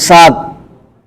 7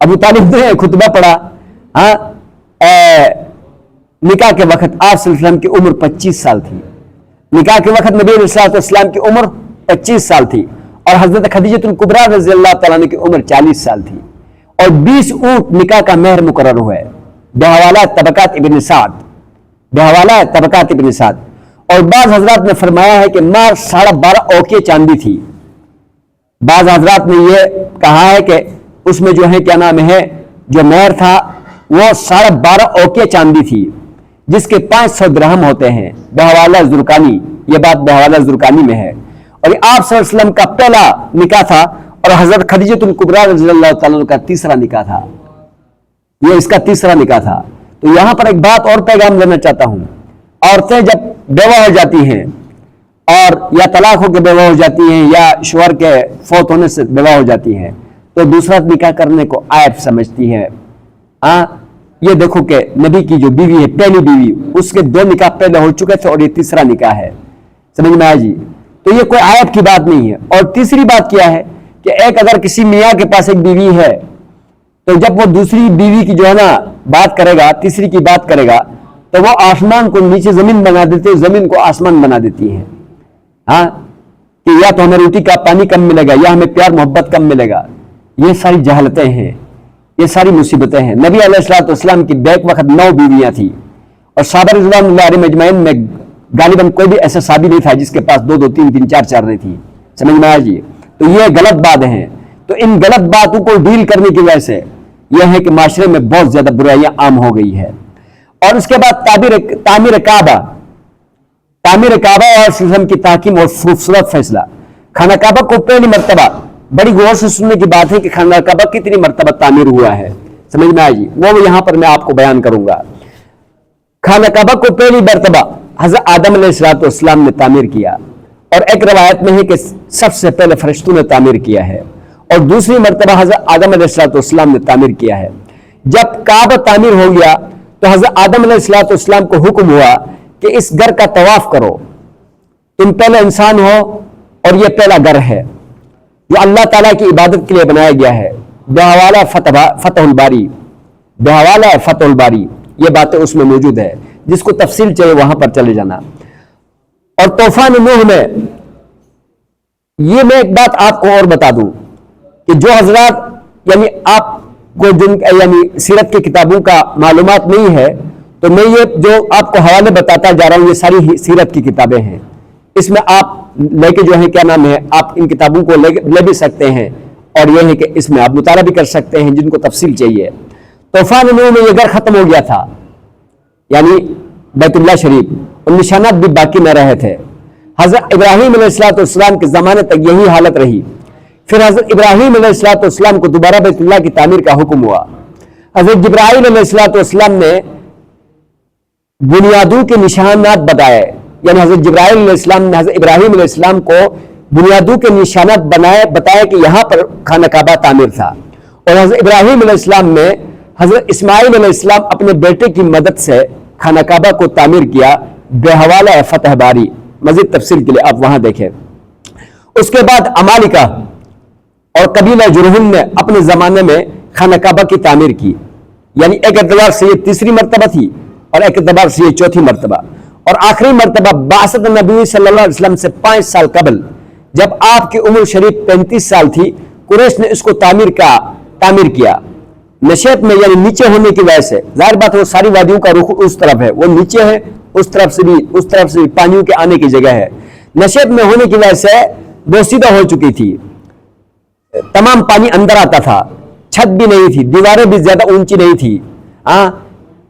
ابو طالب نے خطبہ پڑھا. ہاں نکاح کے وقت آپ صلی اللہ علیہ وسلم کی عمر 25 سال تھی. نکاح کے وقت نبی علیہ السلام کی عمر 25 سال تھی اور حضرت خدیجہ الکبریٰ رضی اللہ تعالیٰ عنہ کی عمر 40 سال تھی اور 20 اونٹ نکاح کا مہر مقرر ہوا ہے بحوالہ طبقات ابن سعد. بحوالہ طبقات ابن سعد. اور بعض حضرات نے فرمایا ہے کہ مہر 12.5 اوقیہ چاندی تھی. بعض حضرات نے یہ کہا ہے کہ اس میں جو ہے کیا نام ہے جو مہر تھا وہ 12.5 اوقیہ چاندی تھی جس کے 500 درہم ہوتے ہیں. بحوالہ زرقانی، یہ بات بحوالہ زرقانی میں ہے. اور یہ آپ صلی اللہ علیہ وسلم کا پہلا نکاح تھا اور حضرت خدیجہ الکبریٰ رضی اللہ تعالیٰ عنہ کا تیسرا نکاح تھا. یہ اس کا تیسرا نکاح تھا. تو یہاں پر ایک بات اور پیغام دینا چاہتا ہوں. عورتیں جب بیوہ ہو جاتی ہیں اور یا طلاق ہو کے بیوہ ہو جاتی ہیں یا شوہر کے فوت ہونے سے بیوہ ہو جاتی ہیں تو دوسرا نکاح کرنے کو عیب سمجھتی ہے. یہ دیکھو کہ نبی کی جو بیوی ہے پہلی بیوی اس کے 2 نکاح پہلے ہو چکے تھے اور یہ تیسرا نکاح ہے. سمجھ میں آیا جی؟ تو یہ کوئی عیب کی بات نہیں ہے. اور تیسری بات کیا ہے کہ ایک اگر کسی میاں کے پاس ایک بیوی ہے تو جب وہ دوسری بیوی کی جو ہے نا بات کرے گا، تیسری کی بات کرے گا تو وہ آسمان کو نیچے زمین بنا دیتے، زمین کو آسمان بنا دیتی ہے. کہ یا تو ہمیں روٹی کا پانی کم ملے گا یا ہمیں پیار محبت کم ملے گا. یہ ساری جہالتیں ہیں، یہ ساری مصیبتیں ہیں. نبی علیہ الصلوۃ والسلام کی بیک وقت 9 بیویاں تھیں اور صحابہ رضوان اللہ علیہم اجمعین میں غالباً کوئی بھی ایسا صحابی نہیں تھا جس کے پاس 2 3 3 4 4 نہیں تھی. سمجھ میں آیا جی؟ تو یہ غلط بات ہیں. تو ان غلط باتوں کو ڈیل کرنے کی وجہ سے یہ ہے کہ معاشرے میں بہت زیادہ برائیاں عام ہو گئی ہے. اور اس کے بعد تعمیر کعبہ اور سلم کی تحکیم اور خوبصورت فیصلہ. خانہ کعبہ کو پہلی مرتبہ، بڑی غور سے سننے کی بات ہے کہ خانہ کعبہ کتنی مرتبہ تعمیر ہوا ہے. سمجھ میں آئے جی؟ وہ یہاں پر میں آپ کو بیان کروں گا. خانہ کعبہ کو پہلی مرتبہ حضرت آدم علیہ السلام نے تعمیر کیا اور ایک روایت میں ہے کہ سب سے پہلے فرشتوں نے تعمیر کیا ہے اور دوسری مرتبہ حضرت آدم علیہ السلام نے تعمیر کیا ہے. جب کعبہ تعمیر ہو گیا تو حضرت آدم علیہ السلام کو حکم ہوا کہ اس گھر کا طواف کرو. تم پہلے انسان ہو اور یہ پہلا گھر ہے جو اللہ تعالیٰ کی عبادت کے لیے بنایا گیا ہے. بحوالہ فتح الباری، بحوالہ فتح الباری، یہ باتیں اس میں موجود ہے. جس کو تفصیل چاہیے وہاں پر چلے جانا. اور طوفان نوح میں یہ میں ایک بات آپ کو اور بتا دوں کہ جو حضرات یعنی آپ کو یعنی سیرت کی کتابوں کا معلومات نہیں ہے تو میں یہ جو آپ کو حوالے بتاتا جا رہا ہوں یہ ساری سیرت کی کتابیں ہیں. اس میں آپ لے کے جو ہے کیا نام ہے آپ ان کتابوں کو لے بھی سکتے ہیں اور یہ ہے کہ اس میں آپ مطالعہ بھی کر سکتے ہیں جن کو تفصیل چاہیے. طوفان نوح میں یہ گھر ختم ہو گیا تھا یعنی بیت اللہ شریف، اور نشانات بھی باقی نہ رہے تھے. حضرت ابراہیم علیہ السلام کے زمانے تک یہی حالت رہی. پھر حضرت ابراہیم علیہ السلام کو دوبارہ بیت اللہ کی تعمیر کا حکم ہوا. حضرت جبرائیل علیہ السلام نے بنیادوں کے نشانات بتائے، یعنی حضرت جبرائیل علیہ السلام نے حضرت ابراہیم علیہ السلام کو بنیادوں کے نشانات بتائے کہ یہاں پر خانہ کعبہ تعمیر تھا. اور حضرت ابراہیم علیہ السلام نے حضرت اسماعیل علیہ السلام اپنے بیٹے کی مدد سے خانہ کعبہ کو تعمیر کیا بحوالہ فتح باری. مزید تفصیل کے لیے آپ وہاں دیکھیں. اس کے بعد عمالقہ اور قبیلہ جرہم نے اپنے زمانے میں خانہ کعبہ کی تعمیر کی. یعنی ایک اعتبار سے یہ تیسری مرتبہ تھی اور ایک اعتبار سے یہ چوتھی مرتبہ. اور آخری مرتبہ بعثت نبی صلی اللہ علیہ وسلم سے 5 سال قبل جب آپ کی عمر شریف 35 سال تھی قریش نے اس کو تعمیر کیا. نشیب میں یعنی نیچے ہونے کی وجہ سے ظاہر بات ہے وہ ساری وادیوں کا رخ اس طرف ہے، وہ نیچے ہے، اس طرف سے بھی پانیوں کے آنے کی جگہ ہے. نشیب میں ہونے کی وجہ سے بوسیدہ ہو چکی تھی، تمام پانی اندر آتا تھا، چھت بھی نہیں تھی، دیواریں بھی زیادہ اونچی نہیں تھی.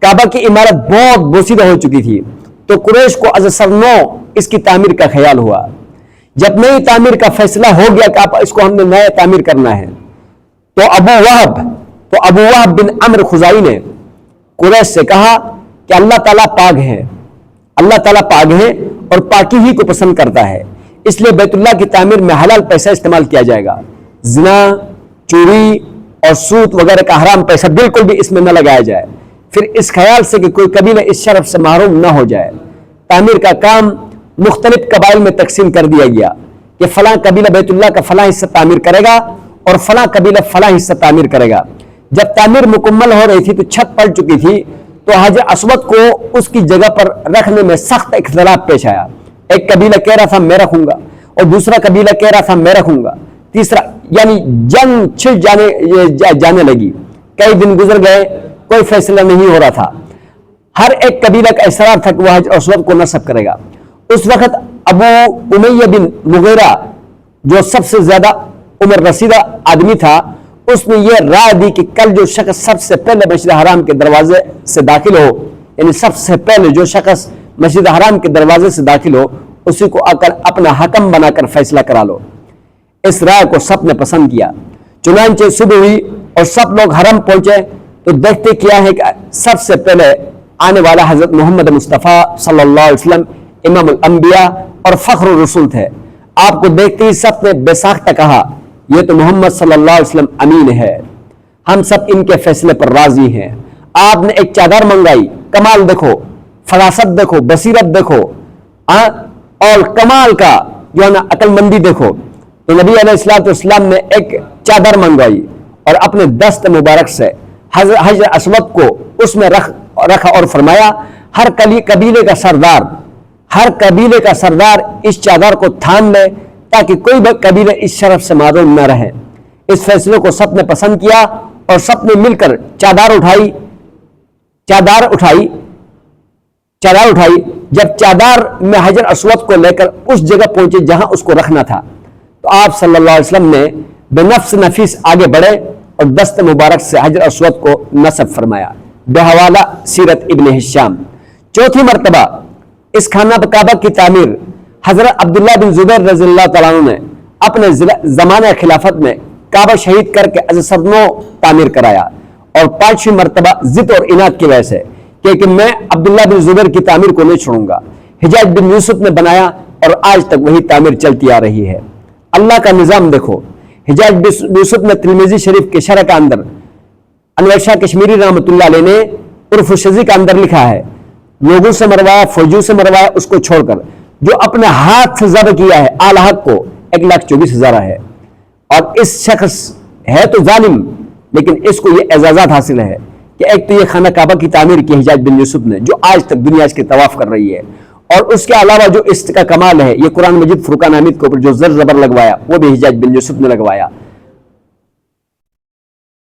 کعبہ کی عمارت بہت بوسیدہ ہو چکی تھی. تو قریش کو از سرنو اس کی تعمیر کا خیال ہوا. جب نئی تعمیر کا فیصلہ ہو گیا کہ آپ اس کو ہم نے نیا تعمیر کرنا ہے تو ابو وہب بن عمرو خزائی نے قریش سے کہا کہ اللہ تعالیٰ پاک ہے، اللہ تعالیٰ پاک ہے اور پاکی ہی کو پسند کرتا ہے، اس لیے بیت اللہ کی تعمیر میں حلال پیسہ استعمال کیا جائے گا. زنا، چوری اور سود وغیرہ کا حرام پیسہ بالکل بھی اس میں نہ لگایا جائے. پھر اس خیال سے کہ کوئی قبیلہ اس شرف سے محروم نہ ہو جائے تعمیر کا کام مختلف قبائل میں تقسیم کر دیا گیا کہ فلاں قبیلہ بیت اللہ کا فلاں حصہ تعمیر کرے گا اور فلاں قبیلہ فلاں حصہ تعمیر کرے گا. جب تعمیر مکمل ہو رہی تھی تو چھت پڑ چکی تھی، تو حجر اسود کو اس کی جگہ پر رکھنے میں سخت اختلاف پیش آیا. ایک قبیلہ کہہ رہا تھا میں رکھوں گا، اور دوسرا قبیلہ کہہ رہا تھا میں رکھوں گا، تیسرا، یعنی جنگ چھڑ جانے لگی. کئی دن گزر گئے، کوئی فیصلہ نہیں ہو رہا تھا. ہر ایک قبیلہ کا اصرار تھا کہ وہ حجر اسود کو نصب کرے گا. اس وقت ابو امیہ بن مغیرہ جو سب سے زیادہ عمر رسیدہ آدمی تھا، اس نے یہ رائے دی کہ کل جو شخص سب سے پہلے مسجد حرام کے دروازے سے داخل ہو، یعنی سب سے پہلے جو شخص مسجد حرام کے دروازے سے داخل ہو، اسی کو اپنا حکم بنا کر فیصلہ کرا لو. اس رائے کو سب نے پسند کیا. چنانچہ صبح ہوئی اور سب لوگ حرم پہنچے تو دیکھتے کیا ہے کہ سب سے پہلے آنے والا حضرت محمد مصطفیٰ صلی اللہ علیہ وسلم امام الانبیاء اور فخر الرسول تھے. آپ کو دیکھتے ہی سب نے بے ساختہ کہا یہ تو محمد صلی اللہ علیہ وسلم امین ہے، ہم سب ان کے فیصلے پر راضی ہیں. آپ نے ایک چادر منگائی. کمال دیکھو، فراست دیکھو، بصیرت دیکھو، اور کمال کا جو ہے نا عقل مندی دیکھو. تو نبی علیہ السلام نے ایک چادر منگوائی اور اپنے دست مبارک سے حجر اسود کو اس میں رکھا اور فرمایا ہر قبیلے کا سردار اس چادر کو تھام لے تاکہ کوئی بھی قبیلہ اس شرف سے محروم نہ رہے. اس فیصلے کو سب نے پسند کیا اور سب نے مل کر چادر اٹھائی. جب چادر میں حجر اسود کو لے کر اس جگہ پہنچے جہاں اس کو رکھنا تھا تو آپ صلی اللہ علیہ وسلم نے بے نفس نفیس آگے بڑھے اور دست مبارک سے حجر اسود کو نصب فرمایا. بحوالہ سیرت ابن ہشام. چوتھی مرتبہ اس خانہ کعبہ کی تعمیر حضرت عبداللہ بن زبیر رضی اللہ تعالیٰ عنہ نے اپنے زمانہ خلافت میں کعبہ شہید کر کے از سرنو تعمیر کرایا. اور پانچویں مرتبہ ضد اور اناد کی وجہ سے کہ میں عبداللہ بن زبیر کی تعمیر کو نہیں چھوڑوں گا، حجاج بن یوسف نے بنایا اور آج تک وہی تعمیر چلتی آ رہی ہے. اللہ کا نظام دیکھو. حجاج بن یوسف نے ترمذی شریف کے شرح کا اندر انور شاہ کشمیری رحمۃ اللہ علیہ نے عرف الشذی کا اندر لکھا ہے لوگوں سے مروایا، فوجیوں سے مروایا، اس کو چھوڑ کر جو اپنے ہاتھ سے ذبح کیا ہے آل حق کو 1,24,000 ہے. اور اس شخص ہے تو ظالم، لیکن اس کو یہ اعزازات حاصل ہے کہ ایک تو یہ خانہ کعبہ کی تعمیر کی حجاج بن یوسف نے جو آج تک دنیا اس کے طواف کر رہی ہے، اور اس کے علاوہ جو اس کا کمال ہے یہ قرآن مجید فرقان حمید کے اوپر جو زر زبر لگوایا وہ بھی حجاج بن یوسف نے لگوایا.